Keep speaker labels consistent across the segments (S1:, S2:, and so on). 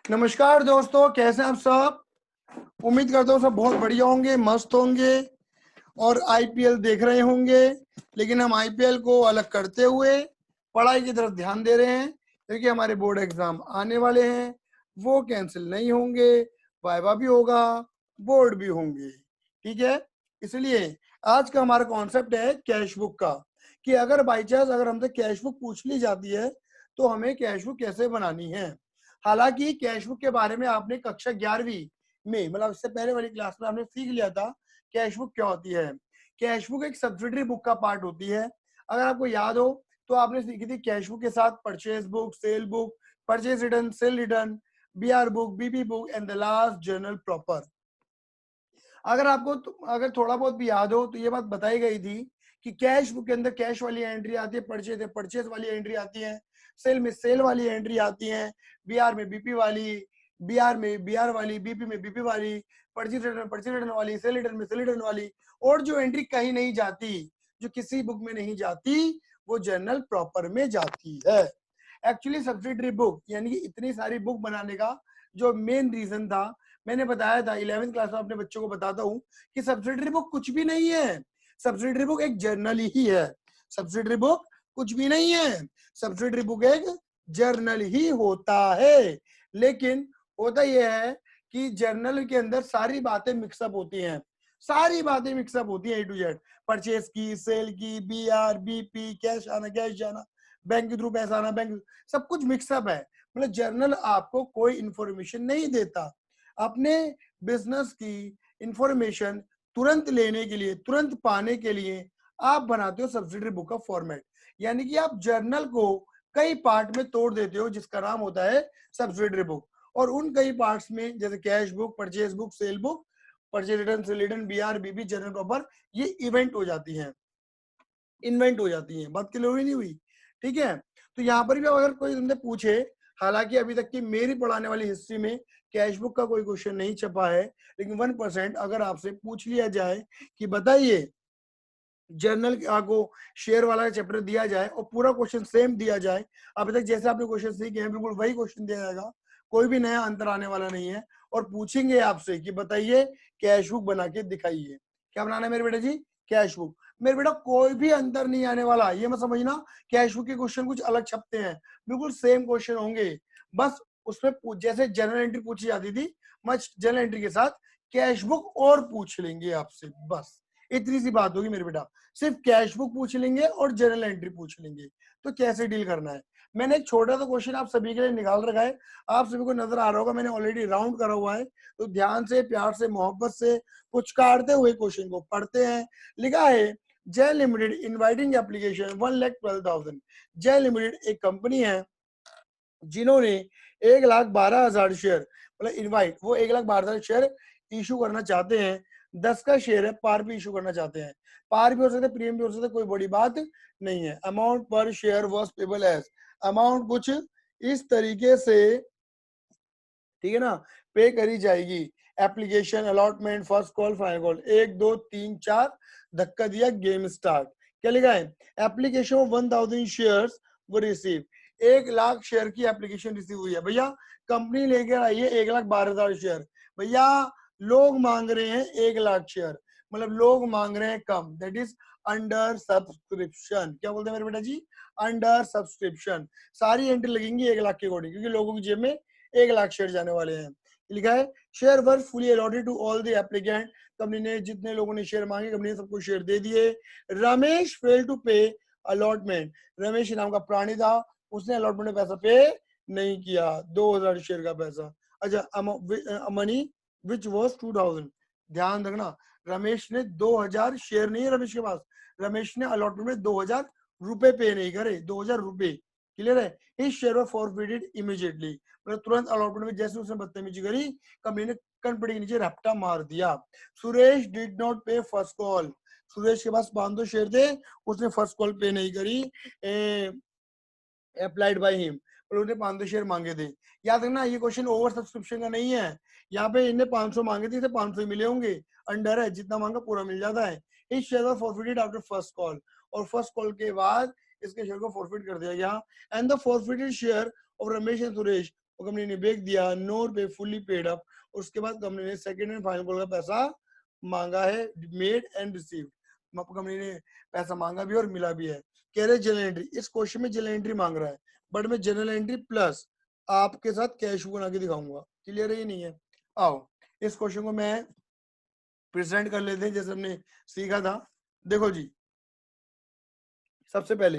S1: नमस्कार दोस्तों, कैसे हैं आप सब। उम्मीद करता हूँ सब बहुत बढ़िया होंगे, मस्त होंगे और आईपीएल देख रहे होंगे। लेकिन हम आईपीएल को अलग करते हुए पढ़ाई की तरफ ध्यान दे रहे हैं, क्योंकि हमारे बोर्ड एग्जाम आने वाले हैं। वो कैंसिल नहीं होंगे, वाइवा भी होगा, बोर्ड भी होंगे। ठीक है, इसलिए आज का हमारा कॉन्सेप्ट है कैश बुक का, कि अगर बाई चांस अगर हमसे कैश बुक पूछ ली जाती है तो हमें कैश बुक कैसे बनानी है। हालांकि कैश बुक के बारे में आपने कक्षा 11वीं में, मतलब इससे पहले वाली क्लास में, आपने सीख लिया था कैश बुक क्या होती है। कैश बुक एक सब्सिडरी बुक का पार्ट होती है। अगर आपको याद हो तो आपने सीखी थी कैश बुक के साथ purchase book, sale book, purchase return, sale return, BR book, BP book and the last journal proper. अगर आपको अगर थोड़ा बहुत भी याद हो तो ये बात बताई गई थी कि कैश बुक के अंदर कैश वाली एंट्री आती है, परचेज है परचेज वाली एंट्री आती है, सेल में सेल वाली एंट्री आती है, बीआर में बीपी वाली, बीआर में बीआर वाली, बीपी में बीपी वाली, परचेज रिटर्न वाली, सेल रिटर्न में सेल रिटर्न वाली। और जो एंट्री कहीं नहीं जाती, जो किसी बुक में नहीं जाती, वो जर्नल प्रॉपर में जाती है। एक्चुअली सब्सिडरी बुक यानी कि इतनी सारी बुक बनाने का जो मेन रीजन था, मैंने बताया था 11वीं क्लास में अपने बच्चों को बताता हूँ कि सब्सिडरी बुक कुछ भी नहीं है। सब्सिडरी बुक एक जर्नल ही है। सब्सिडरी बुक कुछ भी नहीं है। सब्सिडरी बुक एक जर्नल ही होता है। लेकिन होता यह है कि जर्नल के अंदर सारी बातें मिक्सअप होती हैं, सारी बातें मिक्सअप होती है, ए टू जेड, परचेज की, सेल की, बीआर, बीपी, कैश आना, कैश जाना, बैंक के थ्रू पैसा आना, बैंक, सब कुछ मिक्सअप है। मतलब जर्नल आपको कोई इंफॉर्मेशन नहीं देता। अपने बिजनेस की इंफॉर्मेशन तुरंत लेने के लिए, तुरंत पाने के लिए आप बनाते हो सब्सिडरी बुक का फॉर्मेट। यानी कि आप जर्नल को कई पार्ट में तोड़ देते हो, जिसका नाम होता है सब्सिडरी बुक। और उन कई पार्ट्स में जैसे cash book, purchase book, sale book, purchase return, sale return, BR, BB, journal proper, ये इवेंट हो जाती हैं, इन्वेंट हो जाती हैं। बात क्लियर हुई नहीं हुई? ठीक है, तो यहाँ पर भी अगर कोई तुमसे पूछे, हालांकि अभी तक की मेरी पढ़ाने वाली हिस्ट्री में कैश बुक का कोई क्वेश्चन नहीं छपा है, लेकिन 1% अगर आपसे पूछ लिया जाए कि बताइए जर्नल को शेयर वाला चैप्टर दिया जाए और पूरा क्वेश्चन सेम दिया जाए, अभी तक जैसे आपने क्वेश्चन सीखे हैं बिल्कुल वही क्वेश्चन दिया जाएगा, कोई भी नया अंतर आने वाला नहीं है। और पूछेंगे आपसे कि बताइए कैश बुक बना के दिखाइए। क्या बनाना है मेरे बेटे जी? Cash book. मेरे बेटा कोई भी अंतर नहीं आने वाला, ये मत समझना कैश बुक के क्वेश्चन कुछ अलग छपते हैं, बिल्कुल सेम क्वेश्चन होंगे। बस उसमें जैसे जनरल एंट्री पूछी जाती थी, मच जनरल एंट्री के साथ कैश बुक और पूछ लेंगे आपसे, बस इतनी सी बात होगी मेरे बेटा। सिर्फ कैश बुक पूछ लेंगे और जनरल एंट्री पूछ लेंगे। तो कैसे डील करना है, मैंने एक छोटा सा क्वेश्चन आप सभी के लिए निकाल रखा है, आप सभी को नजर आ रहा होगा, मैंने ऑलरेडी राउंड करा हुआ है। तो ध्यान से, प्यार से, मोहब्बत से पुचकारते हुए क्वेश्चन को पढ़ते हैं। लिखा है जय लिमिटेड इनवाइटिंग एप्लीकेशन 1,12,000। जय लिमिटेड एक कंपनी है जिन्होंने 1,12,000 शेयर, मतलब इनवाइट, वो 1,12,000 शेयर इशू करना चाहते हैं। 10 का शेयर है, पार भी इशू करना चाहते हैं। पार भी हो सकता है, प्रीमियम भी हो सकता है, कोई बड़ी बात नहीं है। अमाउंट पर share was payable as, amount कुछ इस तरीके से, ठीक है ना, पे करी जाएगी। Application, allotment, first call, final call, 1 2 3 4, धक्का दिया, गेम स्टार्ट। क्या लिखा है? एप्लीकेशन 1,000 शेयर्स वो रिसीव, 1,00,000 शेयर की एप्लीकेशन रिसीव हुई है भैया। कंपनी लेकर आई है 1,12,000 शेयर। भैया लोग मांग रहे हैं 1,00,000 शेयर, मतलब लोग मांग रहे हैं कम, दैट इज अंडर सब्सक्रिप्शन। क्या बोलते हैं मेरे बेटा जी? Under subscription. सारी एंट्री लगेंगी 1,00,000 के अकॉर्डिंग, क्योंकि लोगों की जेब में 1,00,000 शेयर जाने वाले हैं। लिखा है share were fully allotted to all the applicant, company ने जितने लोगों ने शेयर मांगे कंपनी ने सबको शेयर दे दिए। रमेश फेल टू पे अलॉटमेंट, रमेश नाम का प्राणी था, उसने अलॉटमेंट में पैसा पे नहीं किया, 2,000 शेयर का पैसा। अच्छा, मनी विच वॉज 2,000, ध्यान रखना रमेश ने 2,000 शेयर नहीं है रमेश के पास, रमेश ने अलॉटमेंट में 2,000 रुपए पे नहीं करे, 2,000 रुपए। क्लियर है? इस शेयर वर फॉरफिटेड इमीडिएटली, मतलब तुरंत अलॉटमेंट में जैसे उसने बदतमीजी करी, कंपनी ने कंपनी के नीचे रपटा मार दिया। सुरेश डिड नॉट पे फर्स्ट कॉल, सुरेश के पास 500 शेयर थे, उसने फर्स्ट कॉल पे नहीं करी, अप्लाइड बाय हिम, और उसने 500 शेयर मांगे थे। याद रखना ये क्वेश्चन ओवर सब्सक्रिप्शन का नहीं है, यहाँ पे इन्हें 500 मांगे थे, 500 ही मिले होंगे, अंडर है, जितना मांगा पूरा मिल जाता है। इस शेयर वर फॉरफिटेड आफ्टर फर्स्ट कॉल, और फर्स्ट कॉल के बाद इसके शेयर को फॉरफिट कर दिया गया। And the forfeited share of Ramesh and Suresh वो कंपनी ने बेच दिया, नो रुपए फुल्ली पेड अप। उसके बाद कंपनी ने सेकंड एंड फाइनल कॉल का पैसा मांगा है, मेड एंड रिसीव्ड। कंपनी ने पैसा मांगा भी और मिला भी है। कह रहे जनरल एंट्री, इस क्वेश्चन में जनरल एंट्री मांग रहा है, बट मैं जनरल एंट्री प्लस आपके साथ कैश बना के दिखाऊंगा। क्लियर है? ये नहीं है? आओ इस क्वेश्चन को मैं प्रेजेंट कर लेते हैं जैसे हमने सीखा था। देखो जी, सबसे पहले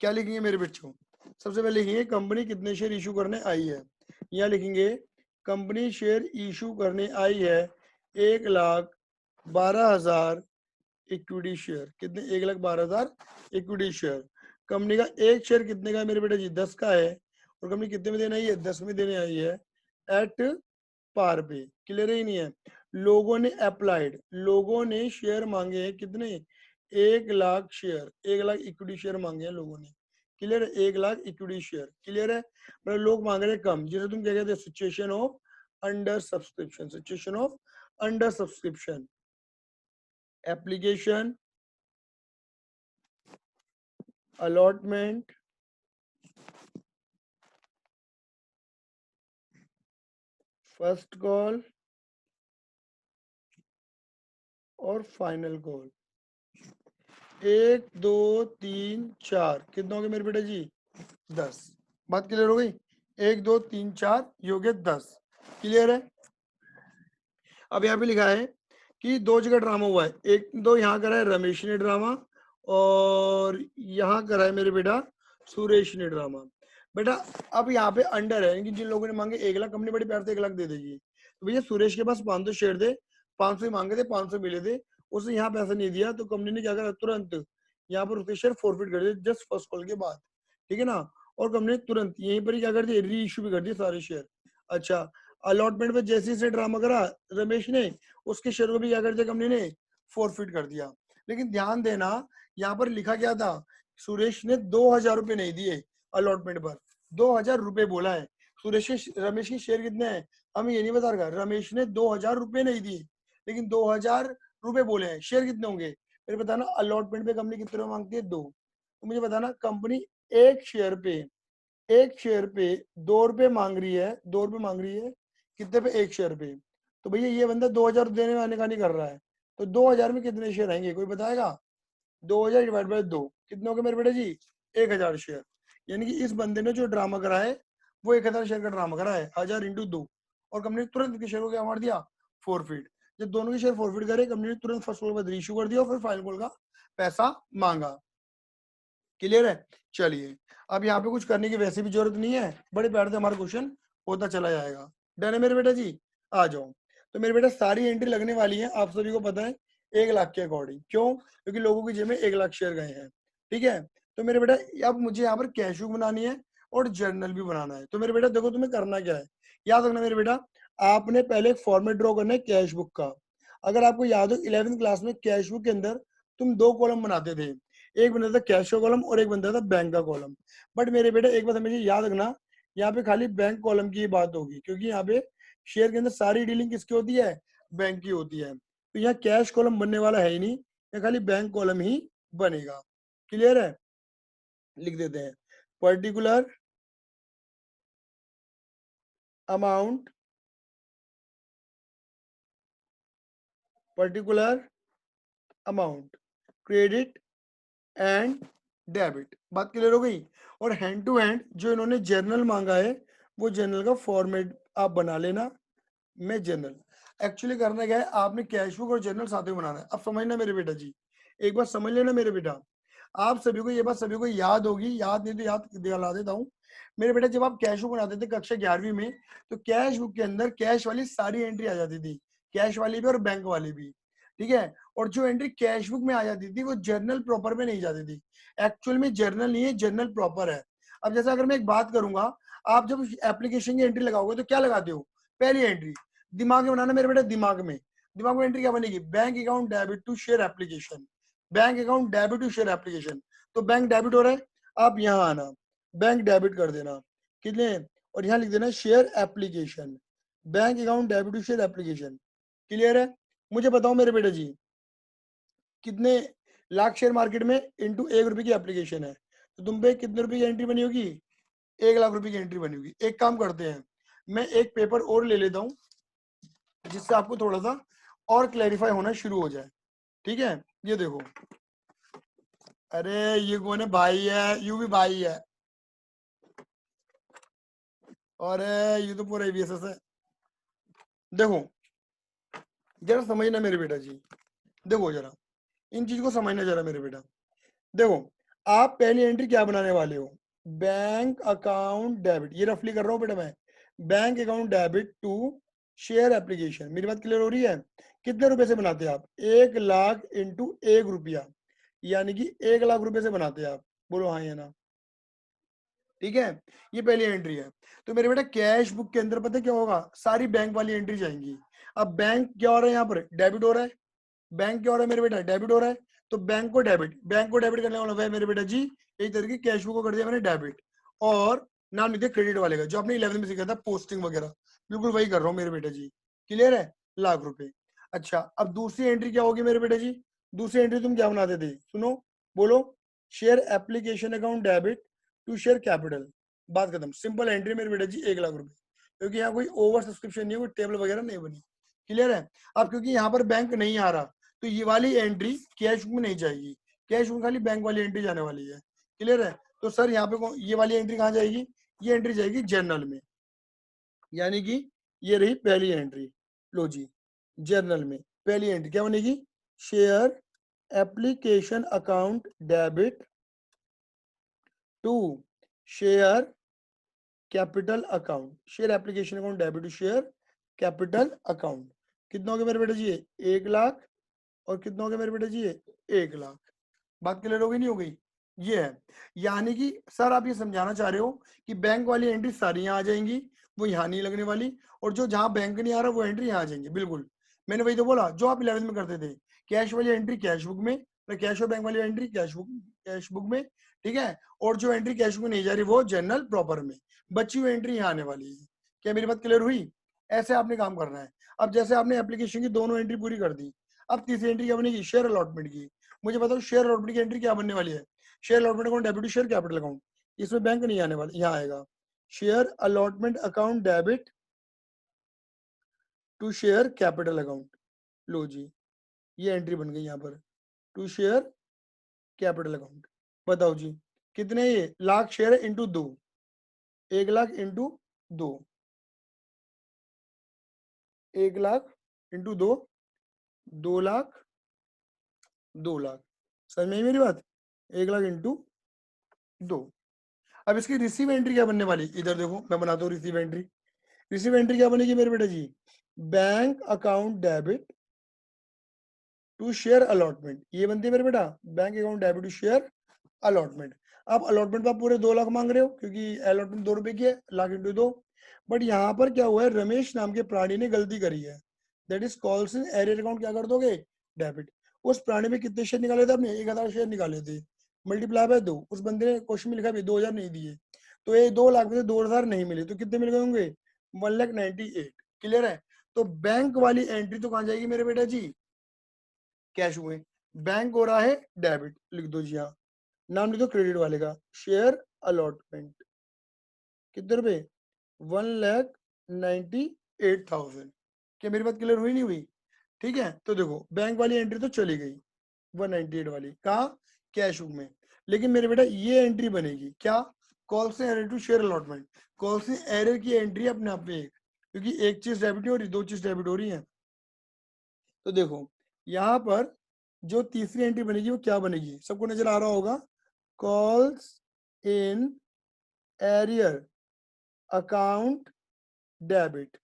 S1: क्या लिखेंगे मेरे बच्चों? सबसे पहले लिखेंगे कंपनी कितने शेयर इशू करने आई है। यहाँ लिखेंगे कंपनी शेयर इशू करने आई है 1,12,000 इक्विटी शेयर। कितने? 1,12,000 इक्विटी शेयर। कंपनी का एक शेयर कितने का है मेरे बेटा जी? 10 का है। और कंपनी कितने में देने आई है? 10 में देने आई है एट पार पे। क्लियर ही नहीं है? लोगों ने अप्लाइड, लोगों ने शेयर मांगे हैं कितने? 1,00,000 शेयर, 1,00,000 इक्विटी शेयर मांगे हैं लोगों ने। क्लियर है? 1,00,000 इक्विटी शेयर। क्लियर है? मतलब लोग मांग रहे हैं कम, जिसे तुम क्या कहते हैं? Situation of under subscription. Situation of under subscription. Application, allotment, first call और फाइनल कॉल। 1 2 3 4 कितने हो गए मेरे बेटा जी? 10। बात क्लियर हो गई? 1 2 3 4 ये हो गए 10। क्लियर है? अब यहाँ पे लिखा है कि 2 जगह ड्रामा हुआ है। एक दो यहाँ करा है रमेश ने ड्रामा, और यहाँ करा है मेरे बेटा सुरेश ने ड्रामा। बेटा अब यहाँ पे अंडर है कि जिन लोगों ने मांगे 1,00,000, कंपनी बड़ी प्यार से 1,00,000 दे देगी। तो भैया सुरेश के पास 500 शेयर थे, 500 ही मांगे थे, 500 मिले थे, उसने यहाँ पैसा नहीं दिया, तो कंपनी ने क्या करा? तुरंत यहाँ पर उसके शेयर फॉरफिट कर दिए जस्ट फर्स्ट कॉल के बाद। ठीक है ना? और कंपनी ने तुरंत यहीं पर ही क्या कर दिया? री इश्यू भी कर दिए सारे शेयर। अच्छा, अलॉटमेंट में जैसे ही से ड्रामा करा रमेश ने, उसके शेयर को भी क्या कर दिया? कंपनी ने फॉरफिट कर दिया। लेकिन ध्यान देना, यहाँ पर लिखा क्या था? सुरेश ने 2,000 रुपए नहीं दिए अलॉटमेंट पर, 2,000 रुपए बोला है। सुरेश के रमेश के शेयर कितने हैं हमें ये नहीं बता रहा। रमेश ने 2,000 रुपए नहीं दिए, लेकिन 2,000 रुपए बोले हैं। शेयर कितने होंगे मेरे बताना? अलॉटमेंट पे कंपनी कितने रुपए मांगती है? 2। तो मुझे बताना कंपनी एक शेयर पे 2 रुपए मांग रही है, 2 रुपए मांग रही है कितने पे? एक शेयर पे। तो भैया ये बंदा 2,000 देने वाले का नहीं कर रहा है, तो 2,000 में कितने शेयर आएंगे? कोई बताएगा? 2,000 डिवाइड बाय 2 कितने हो गए मेरे बेटे जी? 1,000 शेयर। यानी कि इस बंदे ने जो ड्रामा करा है वो 1,000 शेयर का ड्रामा करा है, 1,000 इंटू 2। और कंपनी ने तुरंत के शेयर को क्या मार दिया? फॉरफिट। जब दोनों के शेयर फॉरफिट करे, कंपनी ने तुरंत फर्स्ट कॉल पर रीइश्यू कर दिया और फिर फाइनल कॉल का पैसा मांगा। क्लियर है? चलिए, अब यहाँ पे कुछ करने की वैसे भी जरूरत नहीं है, बड़े प्यार से हमारा क्वेश्चन होता चला जाएगा। डन है मेरे बेटा जी? आ जाओ। तो मेरे बेटा सारी एंट्री लगने वाली है, आप सभी को पता है, 1,00,000 के अकॉर्डिंग। क्यों? क्योंकि लोगों की जेब में 1,00,000 शेयर गए हैं। ठीक है? तो मेरे बेटा अब मुझे यहाँ पर कैश बुक बनानी है और जर्नल भी बनाना है। तो मेरे बेटा देखो तुम्हें करना क्या है, याद रखना मेरे बेटा, आपने पहले एक फॉर्मेट ड्रॉ करना है कैश बुक का। अगर आपको याद हो 11वीं क्लास में कैश बुक के अंदर तुम 2 कॉलम बनाते थे, एक बनता था कैश का कॉलम और एक बनता था बैंक का कॉलम। बट मेरे बेटे एक बात हमेशा याद रखना, यहाँ पे खाली बैंक कॉलम की बात होगी, क्योंकि यहाँ पे शेयर के अंदर सारी डीलिंग किसकी होती है? बैंक की होती है। तो यहाँ कैश कॉलम बनने वाला है ही नहीं, यहाँ खाली बैंक कॉलम ही बनेगा। क्लियर है? लिख देते हैं particular amount, particular amount credit and debit. बात क्लियर हो गई? और हैंड टू हैंड जो इन्होंने जर्नल मांगा है वो जर्नल का फॉर्मेट आप बना लेना। मैं जर्नल एक्चुअली करना क्या है, आपने कैश बुक और जर्नल साथ में बनाना है। अब समझना मेरे बेटा जी, एक बार समझ लेना मेरे बेटा, आप सभी को ये बात सभी को याद होगी, याद नहीं तो याद दिला देता हूँ। मेरे बेटा जब आप कैश बुक बनाते थे कक्षा 11वीं में, तो कैश बुक के अंदर कैश वाली सारी एंट्री आ जाती थी, कैश वाली भी और बैंक वाली भी। ठीक है? और जो एंट्री कैश बुक में आ जाती थी वो जर्नल प्रॉपर में नहीं जाती थी। एक्चुअल में जर्नल नहीं है, जर्नल प्रॉपर है। अब जैसा अगर मैं एक बात करूंगा, आप जब एप्लीकेशन की एंट्री लगाओगे तो क्या लगाते हो? पहली एंट्री दिमाग में बनाना मेरे बेटा, दिमाग में एंट्री क्या बनेगी? Bank account debit to share application, bank account debit to share application. तो बैंक डेबिट हो रहा है, आप यहाँ आना, बैंक डेबिट कर देना कितने, और यहाँ लिख देना share application, bank account debit to share application. Clear है? मुझे बताओ मेरे बेटा जी, कितने लाख शेयर मार्केट में इंटू 1 रुपए की एप्लीकेशन है, तो तुम पे कितने रुपए की एंट्री बनी होगी? 1,00,000 रुपए की एंट्री बनी होगी। एक काम करते हैं, मैं एक पेपर और ले लेता हूं जिससे आपको थोड़ा सा और क्लैरिफाई होना शुरू हो जाए। ठीक है, ये देखो, अरे ये कौन है, भाई है, यू भी भाई है, और ये तो पूरा ईवीएसएस है। देखो जरा समझना मेरे बेटा जी, देखो जरा इन चीज को समझना जरा मेरे बेटा। देखो आप पहली एंट्री क्या बनाने वाले हो, बैंक अकाउंट डेबिट, ये रफली कर रहा हूँ बेटा मैं, bank account debit to share application. मेरी बात क्लियर हो रही है? कितने रुपए से बनाते हैं आप? 1 लाख इंटू 1 रुपया, यानी कि 1 लाख रुपए से बनाते हैं आप। बोलो हाँ या ना? ठीक है, ये पहली एंट्री है। तो मेरे बेटा कैश बुक के अंदर पता क्या होगा, सारी बैंक वाली एंट्री जाएंगी। अब बैंक क्या हो रहा है यहाँ पर, डेबिट हो रहा है। बैंक क्या हो रहा है मेरे बेटा, डेबिट हो रहा है। तो बैंक को डेबिट करने वाला है मेरे बेटा जी, एक तरीके कैश बुक को कर दिया मैंने डेबिट, और नाम लिख दिया क्रेडिट वाले का, जो आपने 11th में सीखा था पोस्टिंग वगैरह, बिल्कुल वही कर रहा हूँ मेरे बेटा जी। क्लियर है? लाख रुपए। अच्छा अब दूसरी एंट्री क्या होगी मेरे बेटा जी, दूसरी एंट्री तुम क्या बनाते थे, सुनो, बोलो, share application account debit to share capital. बात खत्म, सिंपल एंट्री मेरे बेटा जी 1 लाख रुपए, क्योंकि यहाँ कोई ओवर सब्सक्रिप्शन नहीं है, कोई टेबल वगैरह नहीं बनी। क्लियर है? अब क्योंकि यहाँ पर बैंक नहीं आ रहा, तो ये वाली एंट्री कैश बुक में नहीं जाएगी, कैश बुक खाली बैंक वाली एंट्री जाने वाली है। क्लियर है? तो सर यहाँ पे ये वाली एंट्री कहाँ जाएगी, ये एंट्री जाएगी जर्नल में, यानी कि ये रही पहली एंट्री। लो जी, जर्नल में पहली एंट्री क्या बनेगी, share application account debit to share capital account, share application account debit to share capital account. कितना हो गया मेरे बेटे जी, 1 लाख, और कितना हो गया मेरे बेटे जी, 1 लाख। बात क्लियर हो गई नहीं हो गई? ये है, यानी कि सर आप ये समझाना चाह रहे हो कि बैंक वाली एंट्री सारी यहाँ आ जाएंगी, वो यहाँ नहीं लगने वाली, और जो जहां बैंक नहीं आ रहा वो एंट्री यहाँ आ जाएंगी। बिल्कुल, मैंने वही तो बोला जो आप 11th में करते थे, कैश वाली एंट्री कैश बुक में, कैश और बैंक वाली एंट्री कैश बुक में। ठीक है, और जो एंट्री कैश बुक में नहीं जा रही वो जनरल प्रॉपर में, बची हुई एंट्री यहाँ आने वाली है। क्या मेरी बात क्लियर हुई? ऐसे आपने काम करना है। अब जैसे आपने एप्लीकेशन की दोनों एंट्री पूरी कर दी, अब तीसरी एंट्री क्या बनेगी, शेयर अलॉटमेंट की। मुझे बताओ शेयर अलॉटमेंट की एंट्री क्या बनने वाली है, share allotment account debit to share capital account, इसमें बैंक नहीं आने वाला, यहाँ आएगा share allotment account debit to share capital account. लो जी, ये एंट्री बन गई यहाँ पर, टू शेयर कैपिटल अकाउंट। बताओ जी कितने, ये लाख शेयर है into 2, 1 lakh into 2, 1 lakh into 2, 2 lakh, 2 lakh. समझ में आई मेरी बात? 1 लाख इंटू 2। अब इसकी रिसीव एंट्री क्या बनने वाली, इधर देखो मैं बनाता हूँ रिसीव एंट्री। रिसीव एंट्री क्या बनेगी मेरे बेटा जी, bank account debit to share allotment, ये बनती है मेरे बेटा, bank account debit to share allotment. अब अलॉटमेंट पर पूरे 2 लाख मांग रहे हो, क्योंकि अलॉटमेंट 2 रुपए की है, लाख इंटू 2। बट यहाँ पर क्या हुआ है, रमेश नाम के प्राणी ने गलती करी है, that is calls in arrear account क्या कर दोगे, डेबिट। उस प्राणी में कितने शेयर निकाले थे आपने, 1,000 शेयर निकाले थे, मल्टीप्लाई बाय 2। उस बंदे ने क्वेश्चन में लिखा भी 2,000 नहीं दिए, तो ये 2 लाख में से 2,000 नहीं मिले, तो कितने मिल गए होंगे, 1,98,000। क्लियर है? तो बैंक वाली एंट्री तो कहाँ जाएगी मेरे बेटा जी, कैश हुए, बैंक हो रहा है डेबिट, लिख दो जी हाँ, नाम लिख दो क्रेडिट वाले का, शेयर अलॉटमेंट, कितने रुपए, 1,98,000। क्या मेरी बात क्लियर हुई नहीं हुई? ठीक है, तो देखो बैंक वाली एंट्री तो चली गई, 198 वाली कहा, कैश बुक में। लेकिन मेरे बेटा ये एंट्री बनेगी क्या, कॉल से arrear to share allotment. Call से एरर की एंट्री अपने आप में एक, क्योंकि एक चीज डेबिट नहीं हो रही, 2 चीज डेबिट हो रही है। तो देखो यहाँ पर जो तीसरी एंट्री बनेगी वो क्या बनेगी, सबको नजर आ रहा होगा, calls in arrear account debit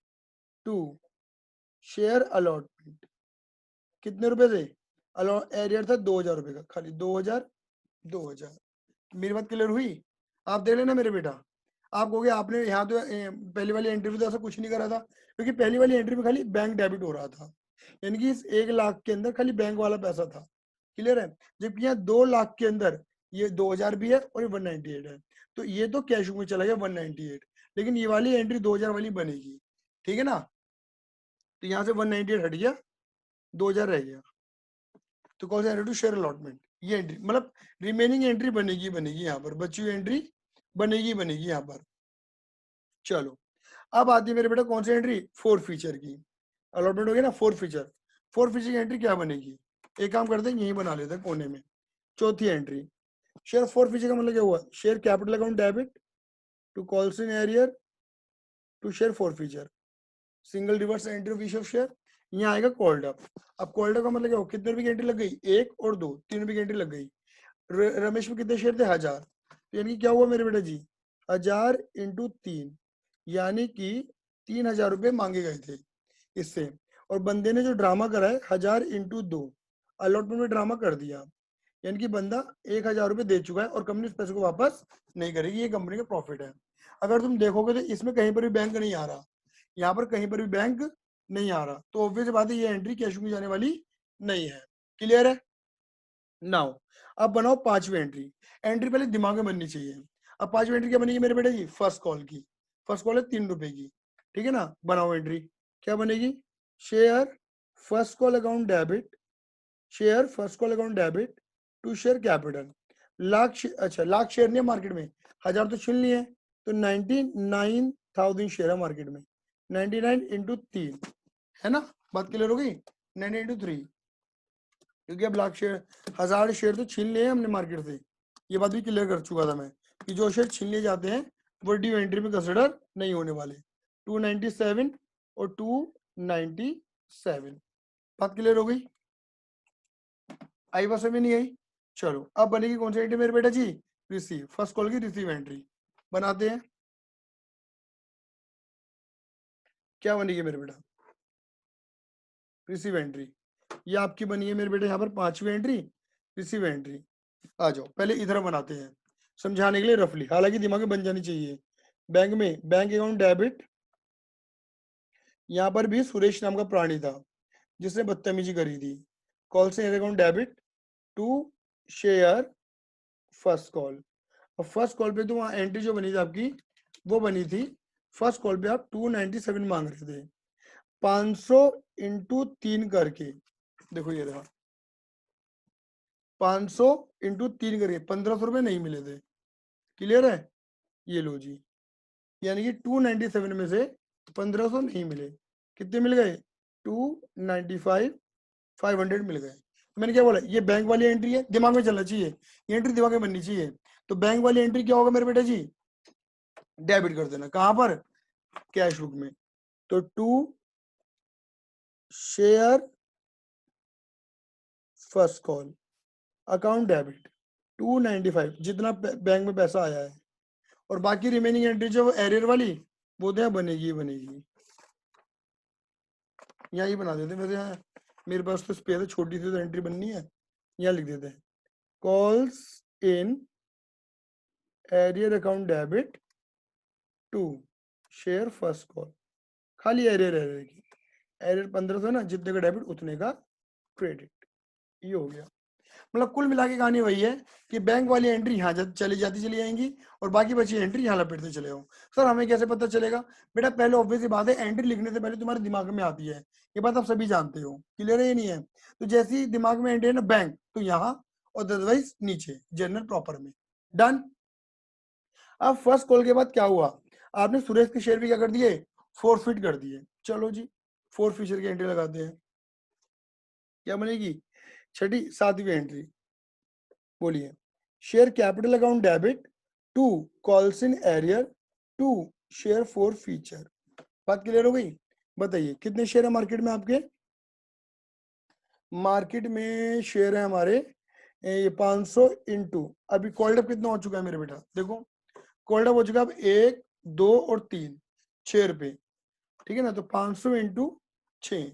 S1: to share allotment. कितने रुपए थे, एरियर था 2,000 रुपए का, खाली 2,000, 2,000। मेरी बात क्लियर हुई? आप देख लेना मेरे बेटा, आप कहोगे आपने यहाँ तो पहली वाली एंट्री में तो ऐसा कुछ नहीं करा था, क्योंकि पहली वाली एंट्री में खाली बैंक डेबिट हो रहा था, यानी कि इस 1 लाख के अंदर खाली बैंक वाला पैसा था। क्लियर है? जबकि यहाँ 2 लाख के अंदर ये 2,000 भी है और ये 198 है, तो ये तो कैश में चला गया 198, लेकिन ये वाली एंट्री 2,000 वाली बनेगी। ठीक है ना? तो यहाँ से 198 हट गया, 2,000 रह गया, तो call entry to share allotment, ये एंट्री मतलब रिमेनिंग एंट्री बनेगी यहाँ पर, बची हुई एंट्री बनेगी यहाँ पर। चलो अब आती है मेरे बेटा कौन सी एंट्री, फोर फीचर की। अलॉटमेंट हो गया ना, फोर फीचर। फोर फीचर की एंट्री क्या बनेगी, एक काम करते हैं यही बना लेते हैं कोने में। चौथी एंट्री, शेयर फोर फीचर का मतलब क्या हुआ, share capital account debit to calls in arrear to share forfeiture, single reverse entry of issue of share. यहाँ आएगा कॉल्ड अप। अब कॉल्ड अप का मतलब क्या हो, कितने रुपए की एंट्री लग गई, एक और दो, 3 रुपए की एंट्री लग गई। रमेश में कितने शेयर थे, 1000। तो यानी कि क्या हुआ मेरे बेटा जी, 1000 इंटू 3, यानी कि 3000 रुपये मांगे गए थे इससे। और बंदे ने जो ड्रामा करा है 1000 इंटू 2, अलॉटमेंट में ड्रामा कर दिया, यानी कि बंदा 1000 रुपये दे चुका है और कंपनी उस पैसे को वापस नहीं करेगी। ये कंपनी का प्रॉफिट है। अगर तुम देखोगे तो इसमें कहीं पर भी बैंक नहीं आ रहा, यहाँ पर कहीं पर भी बैंक नहीं आ रहा, तो ऑब्वियस बात है ये एंट्री कैश में जाने वाली नहीं है। क्लियर है। नाउ अब बनाओ पांचवी एंट्री। एंट्री पहले दिमाग में बननी चाहिए। अब पांचवी एंट्री क्या बनेगी मेरे बेटे जी, फर्स्ट कॉल की। फर्स्ट कॉल है 3 रुपए की, ठीक है ना। बनाओ एंट्री, क्या बनेगी, share first call account debit, share first call account debit to share capital. अच्छा लाख शेयर नहीं है मार्केट में, 1000 तो छीन लिए, तो 99,000 शेयर है मार्केट में। 99 इंटू 3 है ना, बात क्लियर हो गई। 99 इंटू 3, क्योंकि अब लाख शेयर, 1000 शेयर तो छीन लिए हमने मार्केट से। ये बात भी क्लियर कर चुका था मैं कि जो शेयर छीन लिए जाते हैं वो ड्यू एंट्री में कंसिडर नहीं होने वाले। 297 और 297, बात क्लियर हो गई। आई बस में नहीं आई। चलो अब बनेगी कौन सी एंट्री मेरे बेटा जी, रिसीव, फर्स्ट कॉल की रिसीव एंट्री बनाते हैं। क्या बनेगी मेरे बेटा, रिसीव एंट्री। ये आपकी बनी है मेरे बेटे यहाँ पर पांचवी एंट्री, रिसीव एंट्री। आ जाओ पहले इधर बनाते हैं समझाने के लिए रफली, हालांकि दिमाग में बन जानी चाहिए। बैंक में बैंक अकाउंट डेबिट, यहाँ पर भी सुरेश नाम का प्राणी था जिसने बदतमीजी करी थी। कॉल से account debit to share first call. और फर्स्ट कॉल पे तो वहां एंट्री जो बनी थी आपकी वो बनी थी, फर्स्ट कॉल पे आप 297 मांग रहे थे, 500 इंटू 3 करके। देखो ये देखा, 500 इंटू 3 करके 1500 रुपये नहीं मिले थे। क्लियर है, ये लो जी, यानी कि 297 में से 1500 नहीं मिले, कितने मिल गए, 295, 500 मिल गए। मैंने क्या बोला, ये बैंक वाली एंट्री है, दिमाग में चलना चाहिए, ये एंट्री दिमाग में बननी चाहिए। तो बैंक वाली एंट्री क्या होगा मेरे बेटा जी, डेबिट कर देना, कहां पर, कैश बुक में। तो to share first call account debit 295, जितना बैंक में पैसा आया है, और बाकी रिमेनिंग एंट्री जो एरियर वाली वो तो बनेगी बनेगी। यहाँ ही बना देते वैसे, यहाँ मेरे पास तो स्पेस है, छोटी सी तो एंट्री बननी है, यहाँ लिख देते हैं calls in arrear account debit to share first call, खाली एरियर एरियर की। एरियर 1500 ना, जितने का डेबिट उतने का क्रेडिट। ये हो गया। मतलब कुल मिला के कहानी वही है कि बैंक वाली एंट्री यहाँ चली जाती चली जाएंगी और बाकी बची एंट्री यहाँ लपेटते चले हो। सर हमें कैसे पता चलेगा, बेटा पहले ऑब्वियस बात है, एंट्री लिखने से पहले तुम्हारे दिमाग में आती है, ये बात आप सभी जानते हो। क्लियर है ये नहीं है, तो जैसे ही दिमाग में एंट्री है ना बैंक, तो यहाँ और अदरवाइज नीचे जनरल प्रॉपर में। डन। अब फर्स्ट कॉल के बाद क्या हुआ, आपने सुरेश के शेयर भी क्या कर दिए, फोरफिट कर दिए। चलो जी फोर फीचर की एंट्री लगाते हैं, क्या बनेगी, छठी सातवीं एंट्री, बोलिए, share capital account debit to calls in arrear to share forfeiture. बात क्लियर हो गई। बताइए कितने शेयर है मार्केट में आपके, मार्केट में शेयर है हमारे ये 500 इंटू, अभी कॉल्ड अप कितना हो चुका है मेरे बेटा, देखो कॉल्ड अप हो चुका है अब 1 2 और 3, 6 रुपए, ठीक है ना। तो 500 इंटू 6,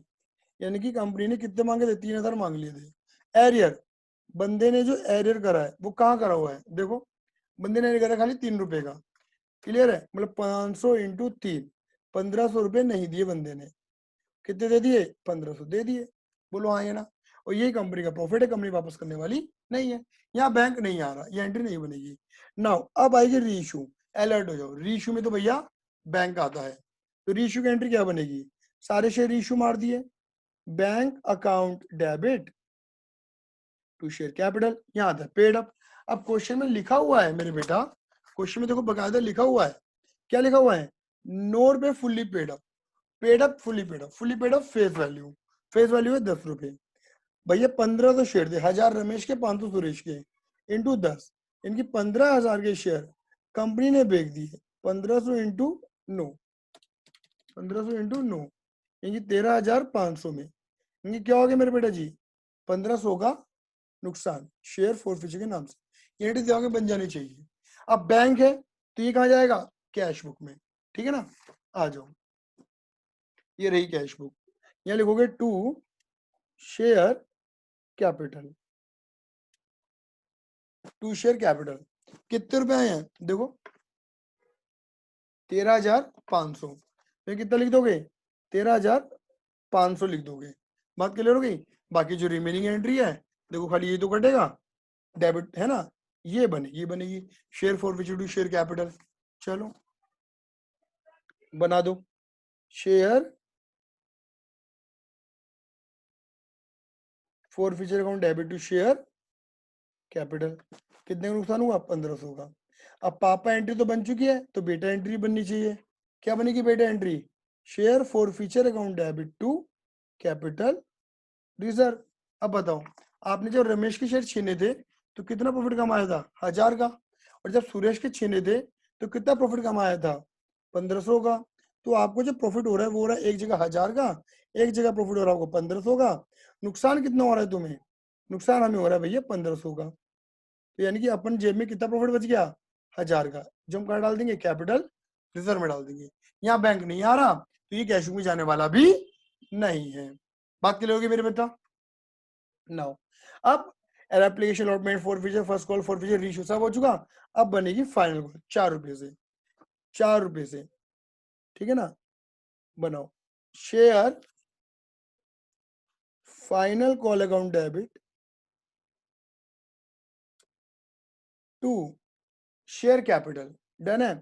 S1: यानी कि कंपनी ने कितने मांगे थे, 3000 मांग लिए थे। एरियर, बंदे ने जो एरियर करा है वो कहाँ करा हुआ है, देखो बंदे ने करा खाली 3 रुपए का। क्लियर है, मतलब 500 इंटू 3, 1500 रुपये नहीं दिए बंदे ने, कितने दे दिए, 1500 दे दिए। बोलो हाँ, ये ना। और यही कंपनी का प्रॉफिट है, कंपनी वापस करने वाली नहीं है। यहाँ बैंक नहीं आ रहा, ये एंट्री नहीं बनेगी। नाउ अब आएगी री इशू, अलर्ट हो जाओ, री इशू में तो भैया बैंक आता है। तो री इशू की एंट्री क्या बनेगी, सारे शेयर री इशू मार दिए, bank account debit to share capital, यहाँ आता है पेड अप। अब क्वेश्चन में लिखा हुआ है मेरे बेटा, क्वेश्चन में देखो बकायदा लिखा हुआ है, क्या लिखा हुआ है, ₹9 fully paid up, paid up fully paid up, fully paid up face value है ₹10। भैया 1500 शेयर थे, 1000 रमेश के 500 सुरेश के, इंटू 10, इनकी 15,000 के शेयर कंपनी ने बेच दिए। 1500 इंटू 9, 1500 इंटू 9, इनकी 13,500 में इनकी क्या हो गया मेरे बेटा जी, 1500 का नुकसान शेयर फोरफिचर के नाम से। यूनिटी दिमाग बन जानी चाहिए। अब बैंक है तो ये कहाँ जाएगा, कैश बुक में, ठीक है ना। आ जाओ, ये रही कैश बुक, यहाँ लिखोगे to share capital, to share capital कितने रुपए आए हैं देखो 13,500, तो कितना लिख दोगे 13,500 लिख दोगे, बात क्लियर हो गई। बाकी जो रिमेनिंग एंट्री है देखो खाली ये तो कटेगा, डेबिट है ना, ये बनेगी share forfeiture to share capital. चलो बना दो, share forfeiture account debit to share capital, कितने का नुकसान हुआ 1500 का। अब पापा एंट्री तो बन चुकी है तो बेटा एंट्री बननी चाहिए, क्या बनेगी बेटा entry, share forfeiture account debit to capital reserve. अब बताओ, आपने जब रमेश के शेयर छीने थे तो कितना प्रॉफिट कमाया था 1000 का, और जब सुरेश के छीने थे तो कितना प्रॉफिट कमाया था 1500 का। तो आपको जो प्रॉफिट हो रहा है वो हो रहा है एक जगह 1000 का, एक जगह प्रॉफिट हो रहा है आपको 1500 का। नुकसान कितना हो रहा है तुम्हें, नुकसान हमें हो रहा है भैया 1500 का। तो यानी कि अपन जेब में कितना प्रॉफिट बच गया 1000 का, जो हम कहाँ डाल देंगे कैपिटल रिजर्व में डाल देंगे। यहाँ बैंक नहीं आ रहा तो ये कैश में जाने वाला भी नहीं है। बात क्लियर होगी मेरे बेटा। नाउ अब application allotment forfeiture first call forfeiture reissue सब हो चुका। अब बनेगी फाइनल कॉल ₹4 से, ₹4 से, ठीक है ना। बनाओ share final call account debit to share capital, done है।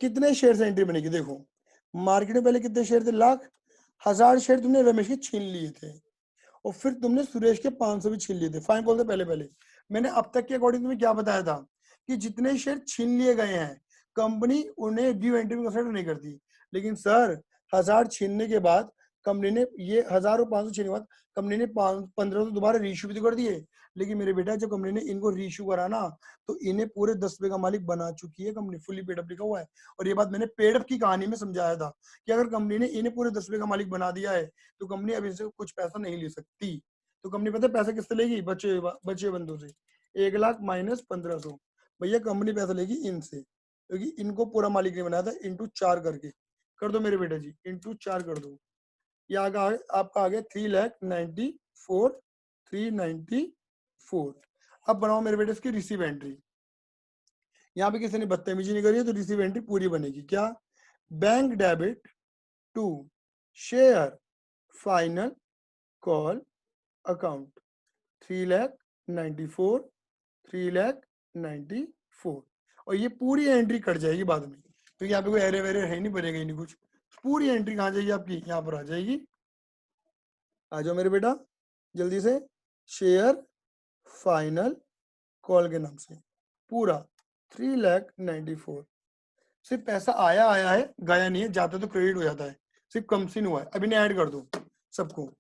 S1: कितने शेयर से एंट्री बनेगी देखो, मार्केट में पहले कितने शेयर थे लाख, 1000 शेयर तुमने रमेश के छीन लिए थे, और फिर तुमने सुरेश के 500 भी छीन लिए थे। फाइन कॉल से पहले पहले मैंने अब तक के अकॉर्डिंग तुम्हें क्या बताया था कि जितने शेयर छीन लिए गए हैं कंपनी उन्हें ड्यू एंट्री में कंसिडर नहीं करती। लेकिन सर 1000 छीनने के बाद कंपनी ने ये 1000 और 500 छीनने के बाद कंपनी ने 1500 दोबारा रीइश्यू भी तो कर दिए। लेकिन मेरे बेटा जो कंपनी ने इनको रीइश्यू करा ना तो इन्हें पूरे ₹10 का मालिक बना चुकी है कंपनी, फुली पेड अप लिखा हुआ है। और ये बात मैंने पेड अप की कहानी में समझाया था कि अगर कंपनी ने इन्हें पूरे ₹10 का मालिक बना दिया है तो कंपनी अब इनसे कुछ पैसा नहीं ले सकती। तो कंपनी पता है पैसा किससे लेगी, बचे बंदों से, 1 लाख माइनस 1500, भैया कंपनी पैसा लेगी इनसे, क्योंकि इनको पूरा मालिक नहीं बनाया था। इंटू 4 करके कर दो मेरे बेटा जी, इंटू 4 कर दो, ये आपका आ गया 394,394। अब बनाओ मेरे बेटे इसकी रिसीव एंट्री। यहाँ पे किसी ने बदतमीजी नहीं करी है तो रिसीव एंट्री पूरी बनेगी। क्या, bank debit to share final call account 3,94,394, और ये पूरी एंट्री कट जाएगी बाद में, तो यहाँ पे कोई एरे वेरे है नहीं, बनेगा ही नहीं कुछ। पूरी एंट्री कहाँ जाएगी आपकी, यहाँ पर आ जाएगी। आ जाओ मेरे बेटा जल्दी से, शेयर फाइनल कॉल के नाम से पूरा 3,94,000। सिर्फ पैसा आया है, गया नहीं है, जाता तो क्रेडिट हो जाता है, सिर्फ कम सीन हुआ है। अभी ने ऐड कर दो सबको,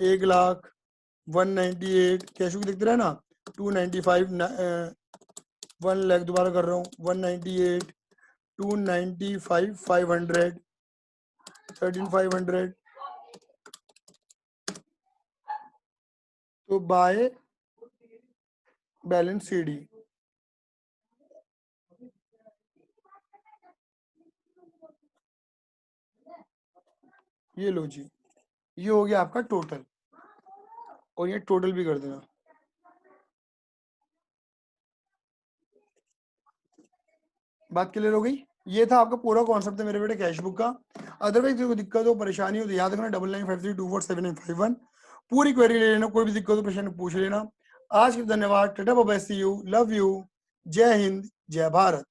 S1: 1,01,98 कैश भी दिखते रहे ना, 295, 1 लाख दोबारा कर रहा हूँ, 198, 295, 500, 13,500, तो बाय बैलेंस सीडी, ये लो जी, ये हो गया आपका टोटल, और ये टोटल भी कर देना। बात क्लियर हो गई। ये था आपका पूरा कॉन्सेप्ट है मेरे बेटे कैश बुक का। अदरवाइज कोई दिक्कत हो परेशानी हो तो याद रखना 9953247951, पूरी क्वेरी ले लेना, कोई भी दिक्कत हो परेशानी पूछ लेना। आज के धन्यवाद, tata bye bye, see you, love you, जय हिंद, जय भारत।